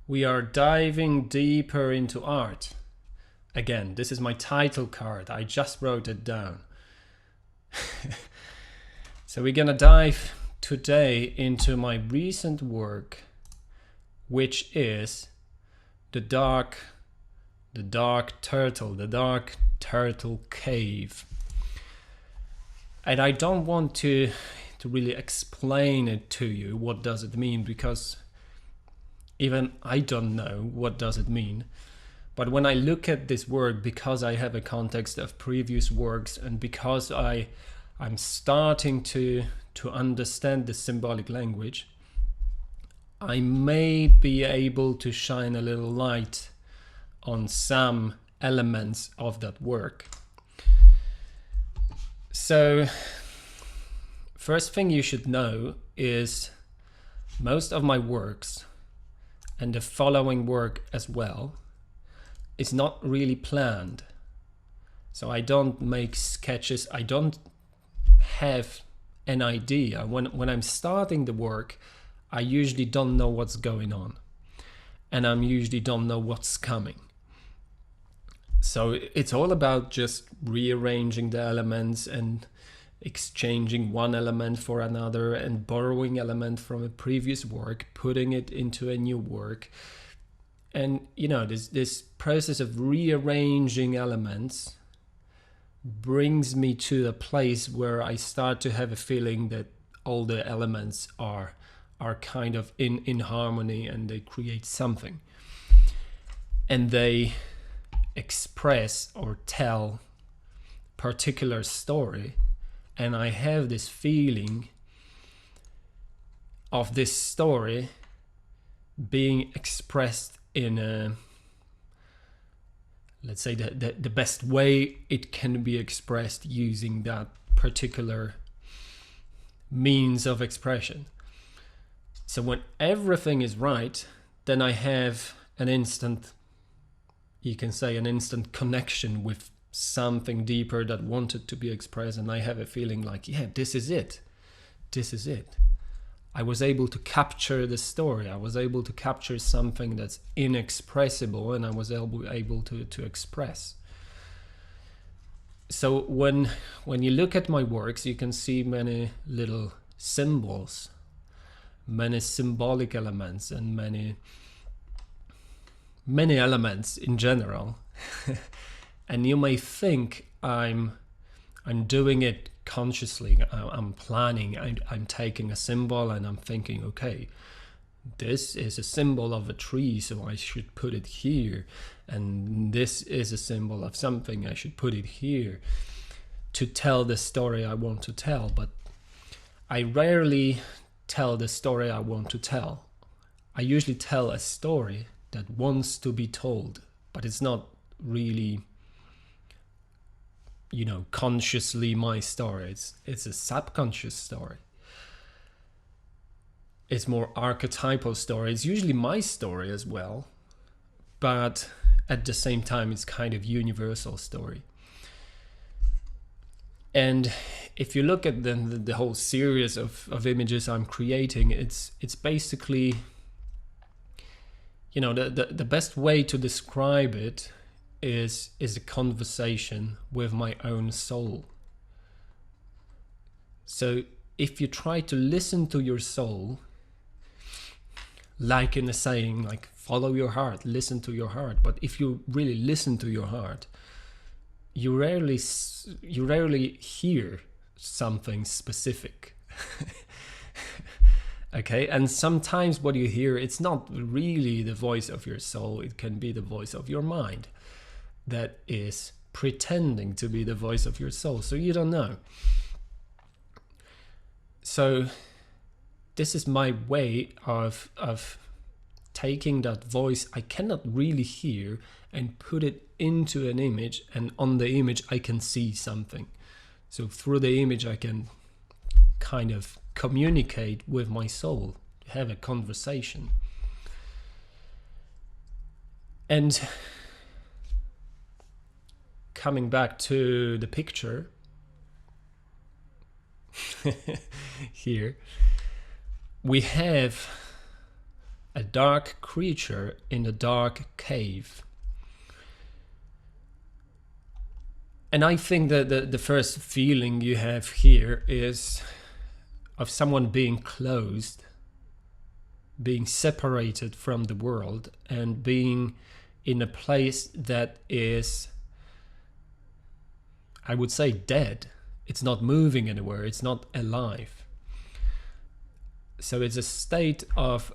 We are diving deeper into art. Again, this is my title card. I just wrote it down. So we're gonna dive today into my recent work, which is the Dark Turtle Cave. And I don't want to really explain it to you, what does it mean, because even I don't know what does it mean. But when I look at this work, because I have a context of previous works and because I'm starting to understand the symbolic language, I may be able to shine a little light on some elements of that work. So, first thing you should know is most of my works, and the following work as well, is not really planned. So I don't make sketches, I don't have an idea. When I'm starting the work, I usually don't know what's going on, and I usually don't know what's coming. So it's all about just rearranging the elements and exchanging one element for another and borrowing element from a previous work, putting it into a new work. And you know, this process of rearranging elements brings me to a place where I start to have a feeling that all the elements are kind of in harmony, and they create something, and they express or tell particular story. And I have this feeling of this story being expressed in a, let's say, the best way it can be expressed using that particular means of expression. So when everything is right, then I have an instant, you can say, an instant connection with something deeper that wanted to be expressed, and I have a feeling like, yeah, this is it. This is it. I was able to capture the story. I was able to capture something that's inexpressible, and I was able to express. So when you look at my works, you can see many little symbols, many symbolic elements, and many elements in general. And you may think I'm doing it consciously. I'm planning. I'm taking a symbol and I'm thinking, okay, this is a symbol of a tree, so I should put it here. And this is a symbol of something, I should put it here to tell the story I want to tell. But I rarely tell the story I want to tell. I usually tell a story that wants to be told, but it's not really, you know, consciously my story. It's a subconscious story. It's more archetypal story. It's usually my story as well, but at the same time it's kind of universal story. And if you look at the whole series of images I'm creating, it's basically, you know, the best way to describe it is a conversation with my own soul. So if you try to listen to your soul, like in a saying, like follow your heart, listen to your heart. But if you really listen to your heart, you rarely hear something specific. Okay, and sometimes what you hear, it's not really the voice of your soul. It can be the voice of your mind that is pretending to be the voice of your soul, so you don't know. So this is my way of taking that voice I cannot really hear and put it into an image, and on the image I can see something. So through the image I can kind of communicate with my soul, have a conversation. And coming back to the picture here, we have a dark creature in a dark cave. And I think that the first feeling you have here is of someone being closed, being separated from the world, and being in a place that is, I would say, dead. It's not moving anywhere, it's not alive. So it's a state of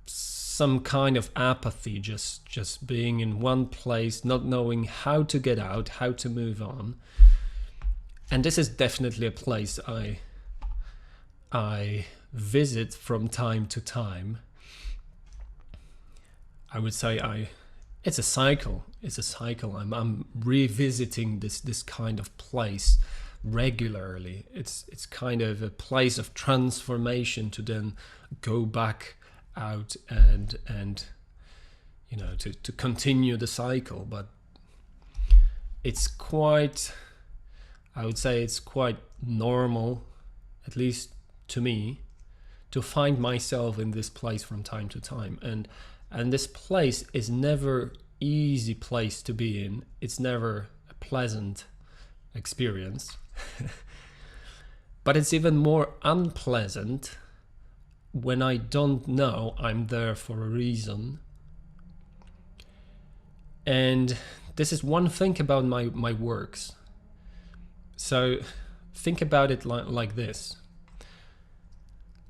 some kind of apathy, just being in one place, not knowing how to get out, how to move on. And this is definitely a place I visit from time to time. I would say it's a cycle. It's a cycle. I'm revisiting this kind of place regularly. It's kind of a place of transformation to then go back out and you know, to continue the cycle. But it's quite, I would say it's quite normal, at least to me, to find myself in this place from time to time. And this place is never easy place to be in. It's never a pleasant experience. But it's even more unpleasant when I don't know I'm there for a reason. And this is one thing about my works. So think about it like this.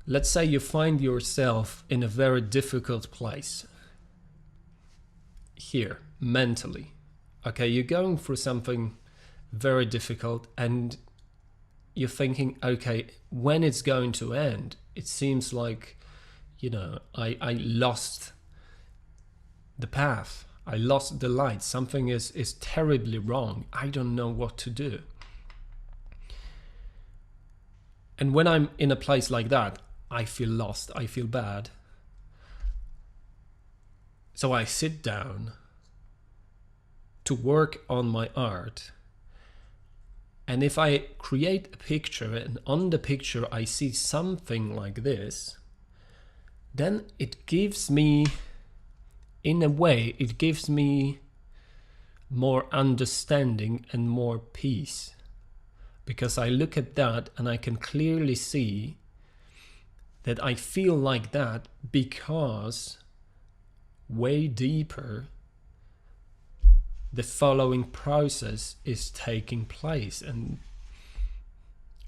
Let's say you find yourself in a very difficult place. Here, mentally. Okay, you're going through something very difficult and you're thinking, okay, when it's going to end? It seems like, you know, I lost the path. I lost the light. Something is terribly wrong. I don't know what to do. And when I'm in a place like that, I feel lost. I feel bad. So I sit down to work on my art. And if I create a picture and on the picture I see something like this, then it gives me, in a way, it gives me more understanding and more peace. Because I look at that and I can clearly see that I feel like that because way deeper the following process is taking place. And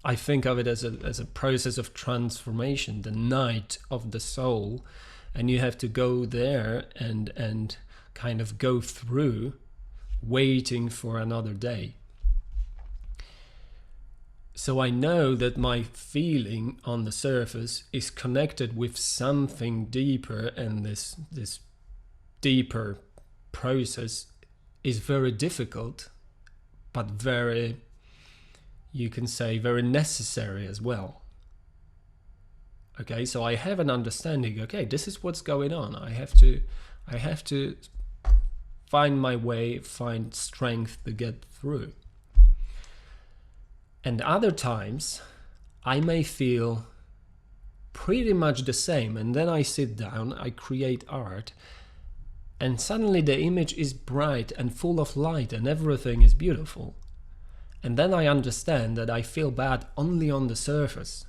I think of it as a process of transformation, the night of the soul, and you have to go there and kind of go through waiting for another day. So I know that my feeling on the surface is connected with something deeper, and this deeper process is very difficult, but very, you can say, very necessary as well. Okay, so I have an understanding, okay, this is what's going on. I have to find my way, find strength to get through. And other times, I may feel pretty much the same, and then I sit down, I create art, and suddenly the image is bright and full of light and everything is beautiful. And then I understand that I feel bad only on the surface.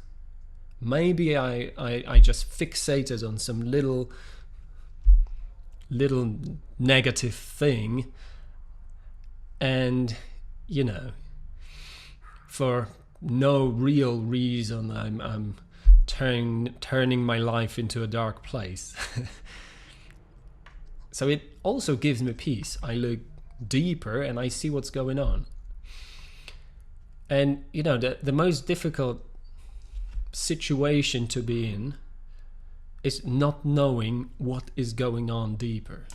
Maybe I just fixated on some little negative thing, and, you know, for no real reason I'm turning my life into a dark place. So it also gives me peace. I look deeper and I see what's going on. And, you know, the most difficult situation to be in is not knowing what is going on deeper.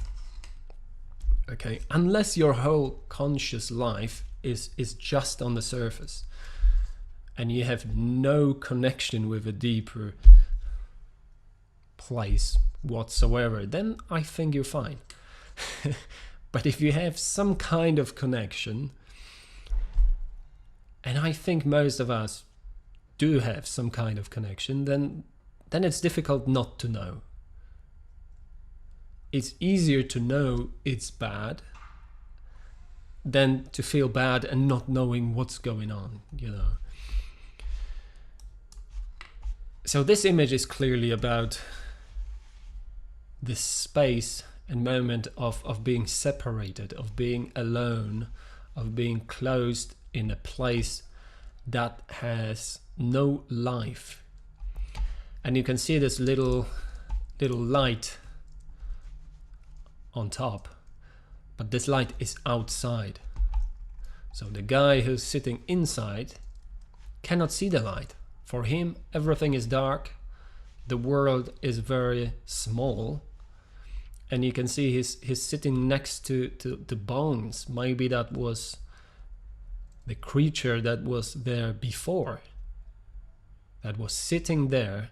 Okay, unless your whole conscious life is just on the surface and you have no connection with a deeper place whatsoever, then I think you're fine. But if you have some kind of connection, and I think most of us do have some kind of connection, then it's difficult not to know. it's easier to know it's bad than to feel bad and not knowing what's going on, you know. So this image is clearly about this space and moment of being separated, of being alone, of being closed in a place that has no life. And you can see this little light on top, but this light is outside. So the guy who's sitting inside cannot see the light. For him, everything is dark, the world is very small, and you can see he's sitting next to the bones. Maybe that was the creature that was there before, that was sitting there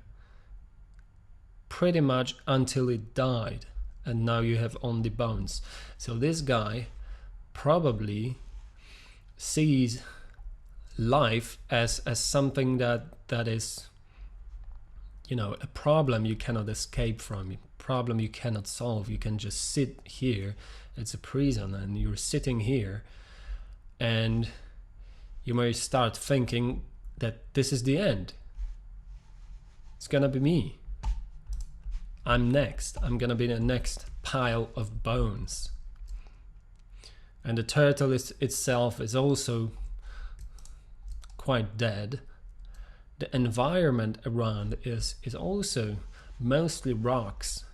pretty much until it died, and now you have only bones. So this guy probably sees life as something that is, you know, a problem you cannot escape from, a problem you cannot solve. You can just sit here. It's a prison, and you're sitting here, and you may start thinking that this is the end. It's gonna be me. I'm next. I'm gonna be the next pile of bones. And the turtle itself is also quite dead. The environment around is also mostly rocks.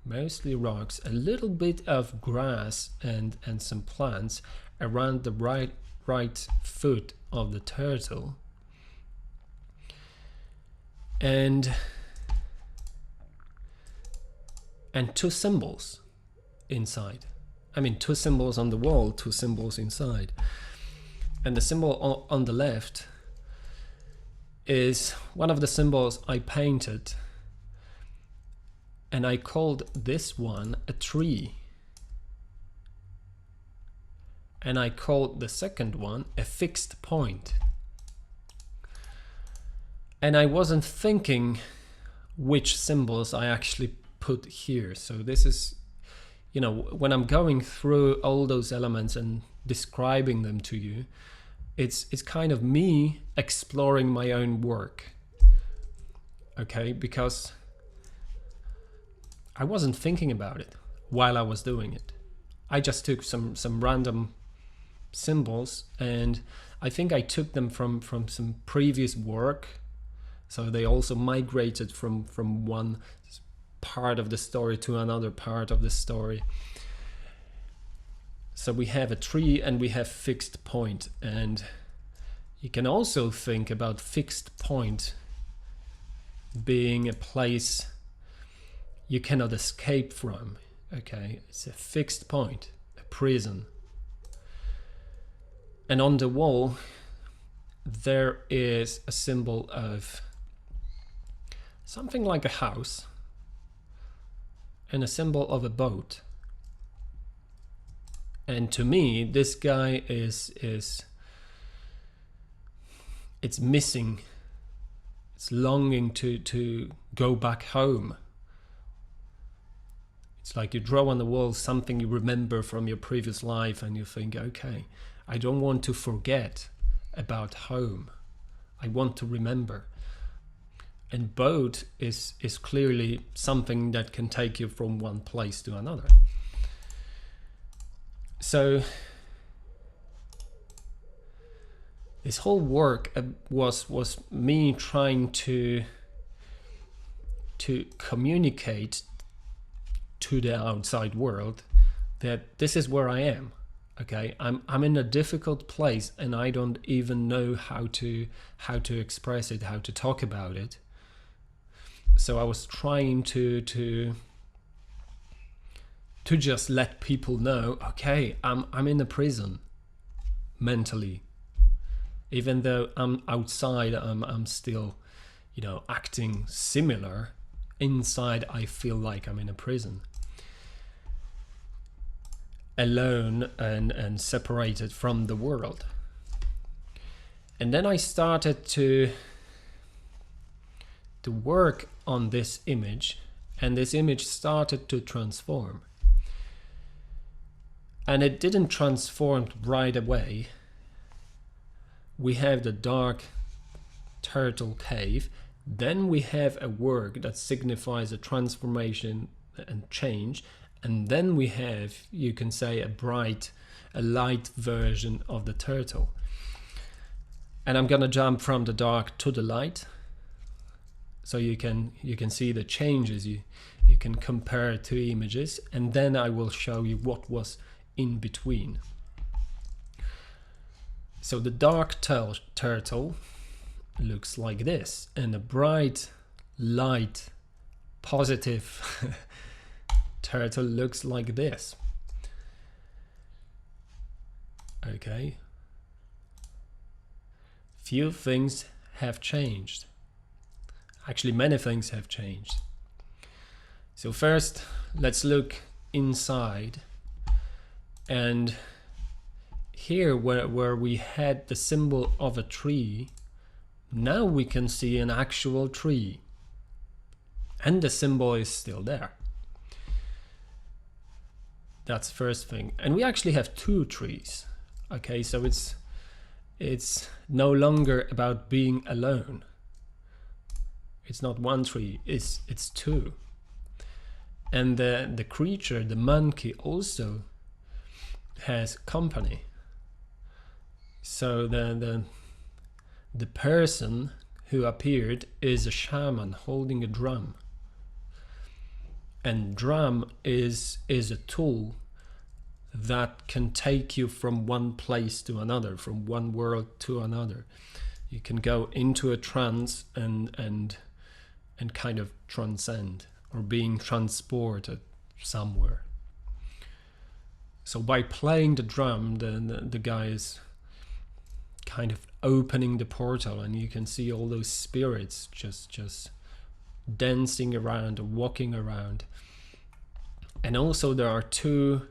Mostly rocks, a little bit of grass and some plants around the right foot of the turtle. And two symbols inside. I mean, two symbols on the wall, two symbols inside. And the symbol on the left is one of the symbols I painted, and I called this one a tree. And I called the second one a fixed point. And I wasn't thinking which symbols I actually put here. So this is, you know, when I'm going through all those elements and describing them to you, it's kind of me exploring my own work. Okay, because I wasn't thinking about it while I was doing it. I just took some random symbols, and I think I took them from some previous work. So they also migrated from one part of the story to another part of the story. So we have a tree and we have fixed point, and you can also think about fixed point being a place you cannot escape from. Okay, it's a fixed point, a prison. And on the wall there is a symbol of something like a house and a symbol of a boat. And to me, this guy is it's missing. It's longing to go back home. It's like you draw on the wall something you remember from your previous life, and you think, okay, I don't want to forget about home. I want to remember. And boat is clearly something that can take you from one place to another. So this whole work was me trying to communicate to the outside world that this is where I am. Okay, I'm in a difficult place, and I don't even know how to express it, how to talk about it. So I was trying to just let people know, okay, I'm in a prison mentally. Even though I'm outside, I'm still, you know, acting similar. Inside, I feel like I'm in a prison, alone and separated from the world. And then I started to work on this image, and this image started to transform. And it didn't transform right away. We have the dark turtle cave, then we have a work that signifies a transformation and change, and then we have, you can say, a light version of the turtle. And I'm gonna jump from the dark to the light, so you can see the changes. You can compare two images, and then I will show you what was in between. So the dark turtle looks like this, and the bright, light, positive turtle looks like this. Okay. Few things have changed. Actually, many things have changed. So first, let's look inside. And here where we had the symbol of a tree, now we can see an actual tree. And the symbol is still there. That's first thing. And we actually have two trees. Okay, so it's no longer about being alone. It's not one tree, it's two. And the creature, the monkey, also has company. So the person who appeared is a shaman holding a drum. And drum is a tool that can take you from one place to another, from one world to another. You can go into a trance and kind of transcend, or being transported somewhere. So by playing the drum, the guy is kind of opening the portal, and you can see all those spirits just dancing around, walking around. And also there are two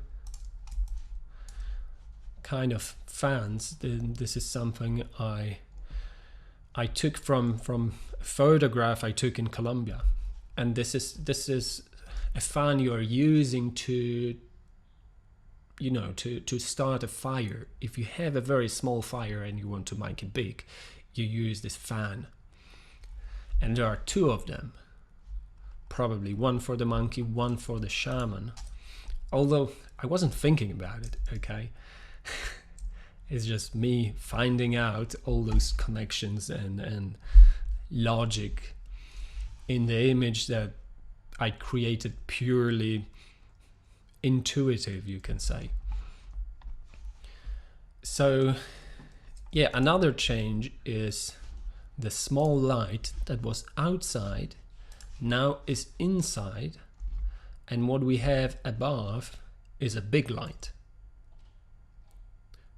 kind of fans. This is something I took from a photograph I took in Colombia, and this is a fan you are using to start a fire. If you have a very small fire and you want to make it big, you use this fan. And there are two of them, probably one for the monkey, one for the shaman. Although I wasn't thinking about it, okay? It's just me finding out all those connections and logic in the image that I created, purely intuitive, you can say. So yeah, another change is the small light that was outside now is inside, and what we have above is a big light.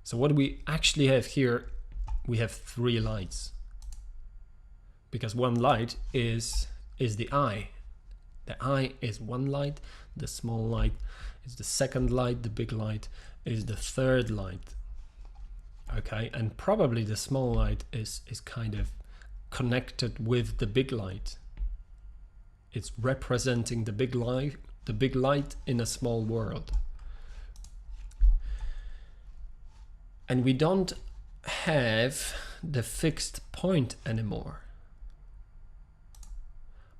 So what we actually have here, we have three lights, because one light is the eye. The eye is one light, the small light is the second light, the big light is the third light. Okay, and probably the small light is kind of connected with the big light. It's representing the big light in a small world. And we don't have the fixed point anymore.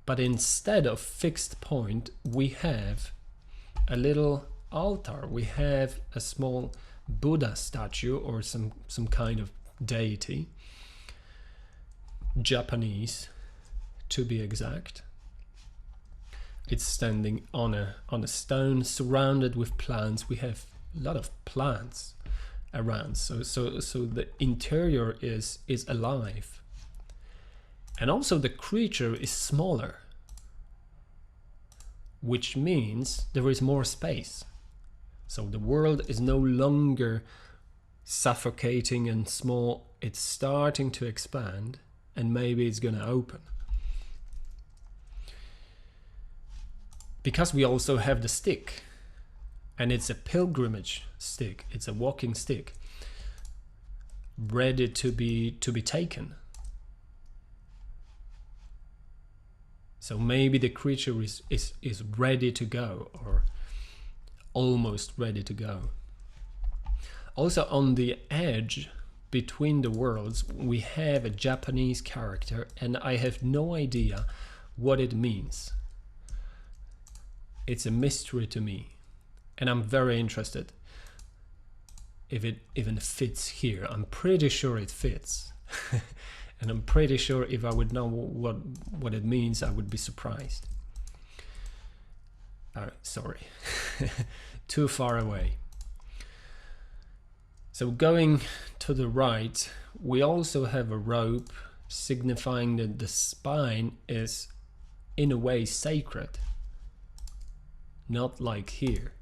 But instead of fixed point, we have a little altar. We have a small Buddha statue, or some kind of deity, Japanese to be exact. It's standing on a stone surrounded with plants. We have a lot of plants around, so the interior is alive. And also the creature is smaller, which means there is more space. So the world is no longer suffocating and small, it's starting to expand, and maybe it's gonna open. Because we also have the stick, and it's a pilgrimage stick, it's a walking stick, ready to be taken. So maybe the creature is ready to go, or almost ready to go. Also on the edge between the worlds we have a Japanese character, and I have no idea what it means. It's a mystery to me, and I'm very interested if it even fits here. I'm pretty sure it fits. And I'm pretty sure if I would know what it means, I would be surprised. Sorry, too far away. So going to the right, we also have a rope signifying that the spine is in a way sacred. Not like here.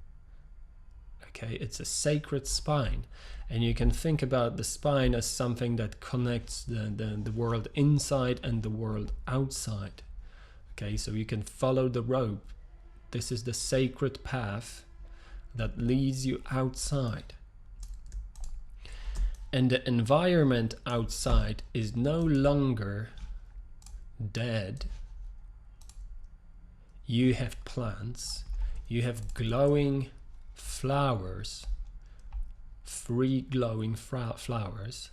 Okay, it's a sacred spine. And you can think about the spine as something that connects the world inside and the world outside. Okay, so you can follow the rope. This is the sacred path that leads you outside. And the environment outside is no longer dead. You have plants, you have glowing flowers, 3 glowing flowers,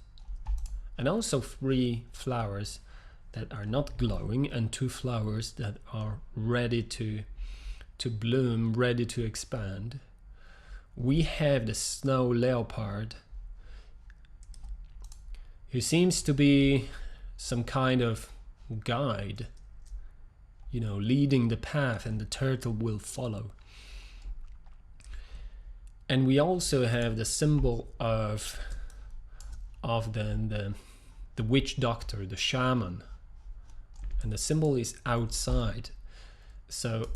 and also 3 flowers that are not glowing, and 2 flowers that are ready to bloom, ready to expand. We have the snow leopard, who seems to be some kind of guide, you know, leading the path, and the turtle will follow. And we also have the symbol of the witch doctor, the shaman, and the symbol is outside. So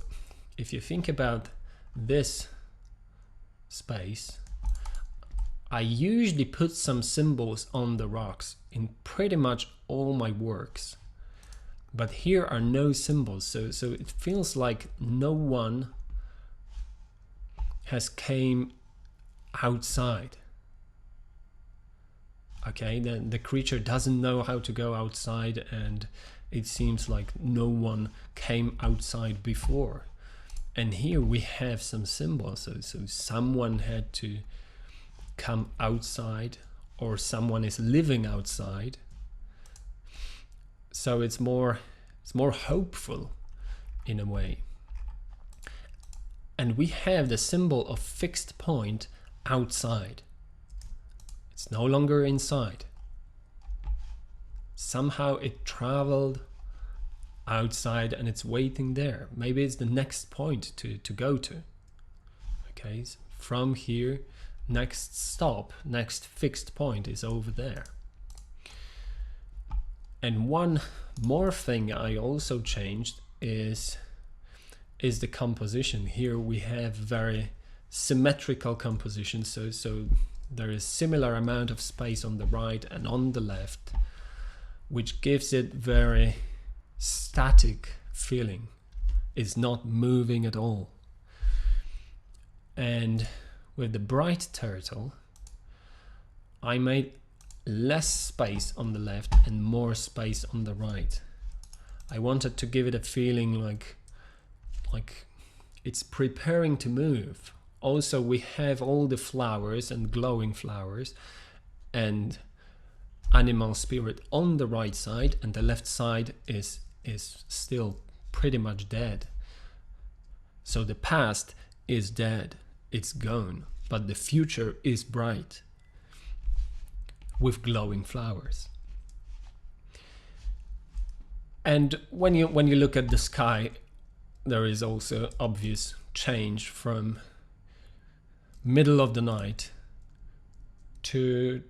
if you think about this space, I usually put some symbols on the rocks in pretty much all my works, but here are no symbols, so it feels like no one has came outside. Okay, then the creature doesn't know how to go outside, and it seems like no one came outside before. And here we have some symbols, so someone had to come outside, or someone is living outside. So it's more hopeful in a way. And we have the symbol of fixed point outside. It's no longer inside. Somehow it traveled outside and it's waiting there. Maybe it's the next point to go to. Okay, so from here, next stop, next fixed point is over there. And one more thing I also changed is the composition. Here we have very symmetrical composition, so there is similar amount of space on the right and on the left, which gives it very static feeling. It's not moving at all. And with the bright turtle, I made less space on the left and more space on the right. I wanted to give it a feeling like it's preparing to move. Also, we have all the flowers and glowing flowers and animal spirit on the right side, and the left side is still pretty much dead. So the past is dead, it's gone, but the future is bright with glowing flowers. And when you look at the sky, there is also obvious change from middle of the night to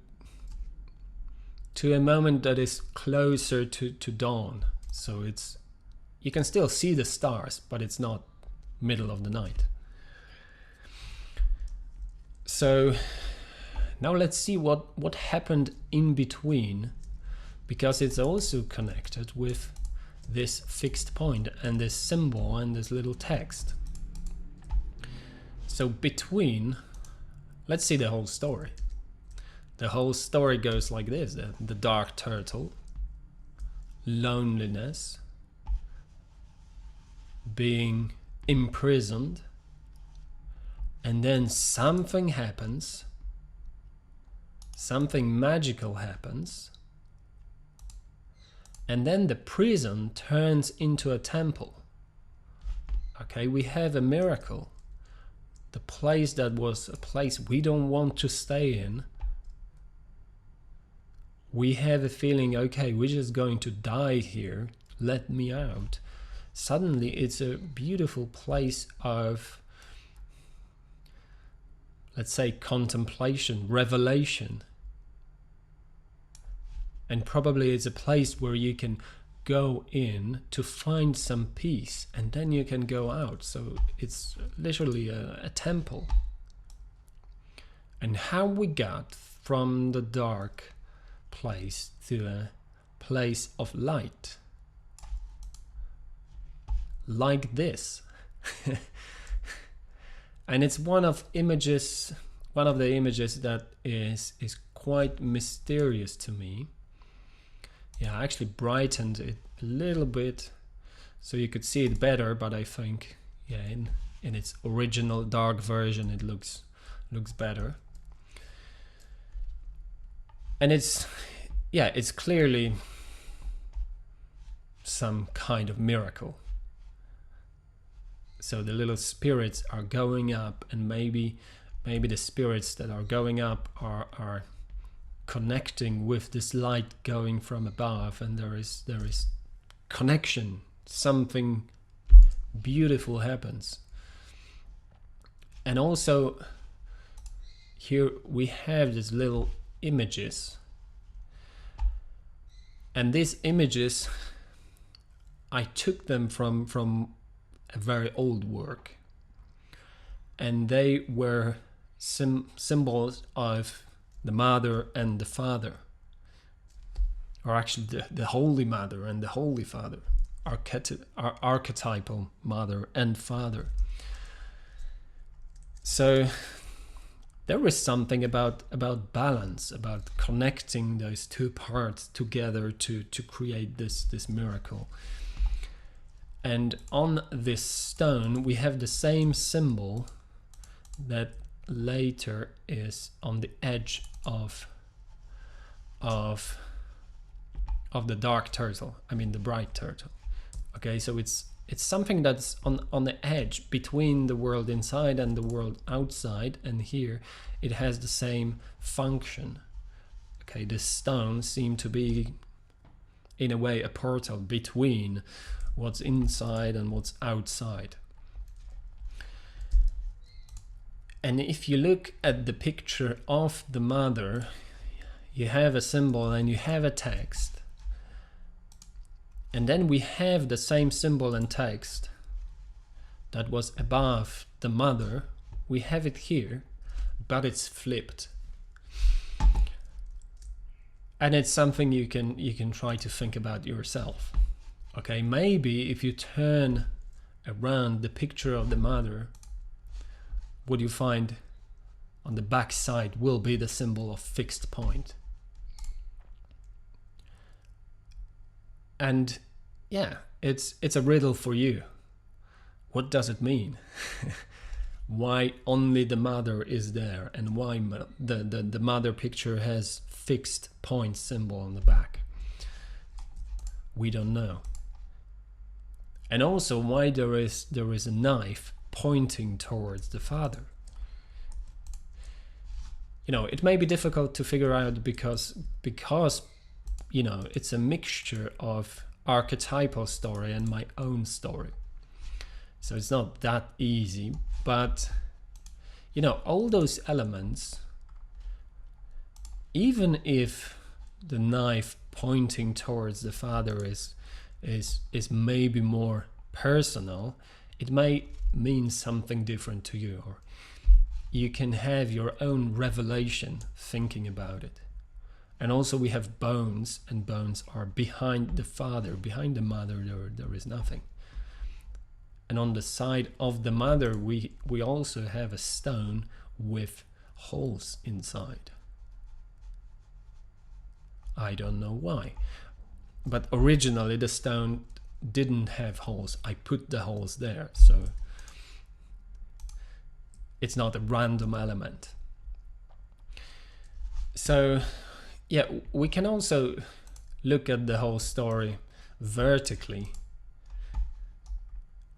a moment that is closer to dawn. So you can still see the stars, but it's not middle of the night. So now let's see what happened in between, because it's also connected with this fixed point and this symbol and this little text. So between, let's see the whole story. The whole story goes like this: the dark turtle, loneliness, being imprisoned, and then something happens, something magical happens, and then the prison turns into a temple. Okay, we have a miracle. The place that was a place we don't want to stay in, we have a feeling, okay, we're just going to die here, let me out. Suddenly it's a beautiful place of, let's say, contemplation, revelation. And probably it's a place where you can go in to find some peace, and then you can go out. So it's literally a temple. And how we got from the dark place to a place of light, like this. And it's one of the images that is quite mysterious to me. Yeah, I actually brightened it a little bit so you could see it better, but I think, yeah, in its original dark version it looks better. And it's clearly some kind of miracle. So the little spirits are going up, and maybe the spirits that are going up are connecting with this light going from above, and there is connection. Something beautiful happens. And also here we have these little images, and these images, I took them from a very old work, and they were symbols of the Mother and the Father, or actually the Holy Mother and the Holy Father, archetypal Mother and Father. So there is something about balance, about connecting those two parts together to create this miracle. And on this stone we have the same symbol that later is on the edge of the dark turtle, I mean the bright turtle. Okay, so it's something that's on the edge between the world inside and the world outside, and here it has the same function. Okay, the stones seem to be in a way a portal between what's inside and what's outside. And if you look at the picture of the Mother, you have a symbol and you have a text. And then we have the same symbol and text that was above the Mother. We have it here, but it's flipped. And it's something you can try to think about yourself. Okay, maybe if you turn around the picture of the Mother, what you find on the back side will be the symbol of fixed point. And yeah, it's a riddle for you. What does it mean? Why only the Mother is there, and why the Mother picture has fixed point symbol on the back? We don't know. And also why there is a knife pointing towards the Father. You know, it may be difficult to figure out because you know, it's a mixture of archetypal story and my own story. So it's not that easy, but you know, all those elements, even if the knife pointing towards the Father is maybe more personal, it may mean something different to you, or you can have your own revelation thinking about it. And also we have bones, and bones are behind the Father. Behind the Mother there is nothing. And on the side of the Mother we also have a stone with holes inside. I don't know why, but originally the stone didn't have holes. I put the holes there, so it's not a random element. So yeah, we can also look at the whole story vertically,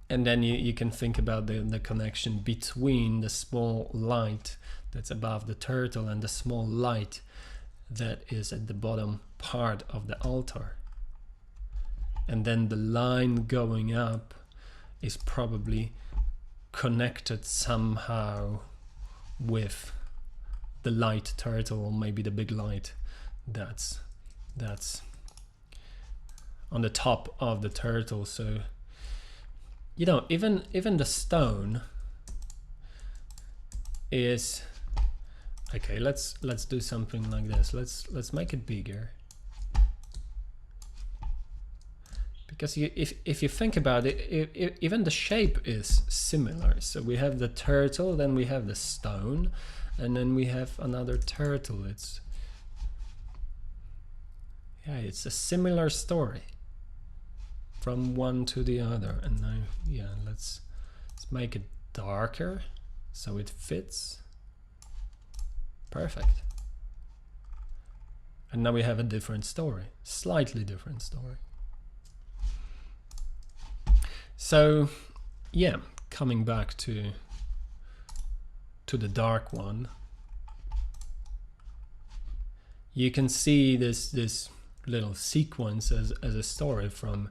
and then you can think about the connection between the small light that's above the turtle and the small light that is at the bottom part of the altar. And then the line going up is probably connected somehow with the light turtle, or maybe the big light that's on the top of the turtle. So you know, even the stone is okay. Let's do something like this. Let's make it bigger, because if you think about it, even the shape is similar. So we have the turtle, then we have the stone, and then we have another turtle. It's a similar story from one to the other. And now, yeah, let's make it darker so it fits. Perfect. And now we have a different story, slightly different story. So yeah, coming back to the dark one, you can see this little sequence as a story from,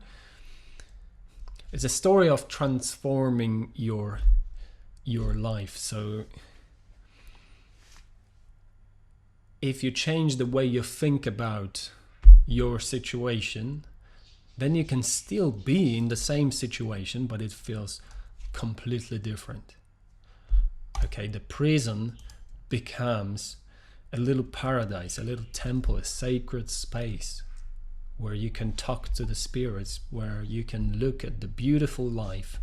it's a story of transforming your life. So if you change the way you think about your situation, then you can still be in the same situation, but it feels completely different. Okay, the prison becomes a little paradise, a little temple, a sacred space where you can talk to the spirits, where you can look at the beautiful life.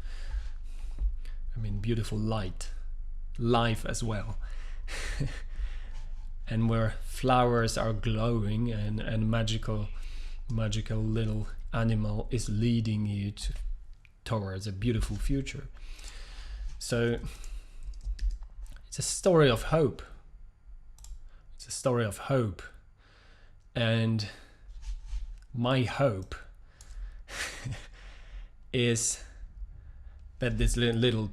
I mean, beautiful life as well. And where flowers are glowing and magical little animal is leading you towards a beautiful future. So it's a story of hope. It's a story of hope. And my hope is that this little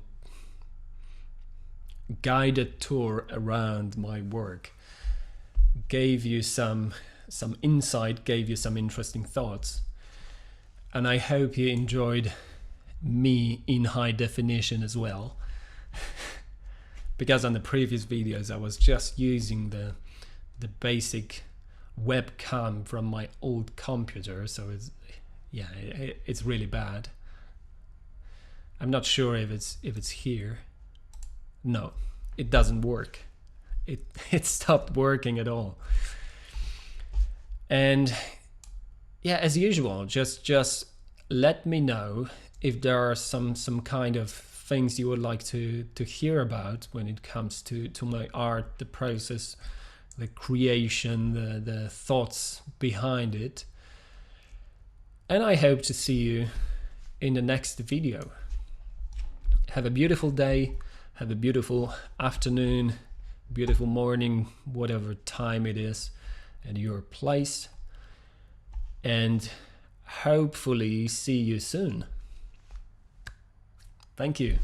guided tour around my work gave you some insight, gave you some interesting thoughts. And I hope you enjoyed me in high definition as well. Because on the previous videos I was just using the basic webcam from my old computer, so it's really bad. I'm not sure if it's here. No, it doesn't work. It stopped working at all. And yeah, as usual, just let me know if there are some kind of things you would like to hear about when it comes to my art, the process, the creation, the thoughts behind it. And I hope to see you in the next video. Have a beautiful day, have a beautiful afternoon, beautiful morning, whatever time it is at your place. And hopefully see you soon. Thank you.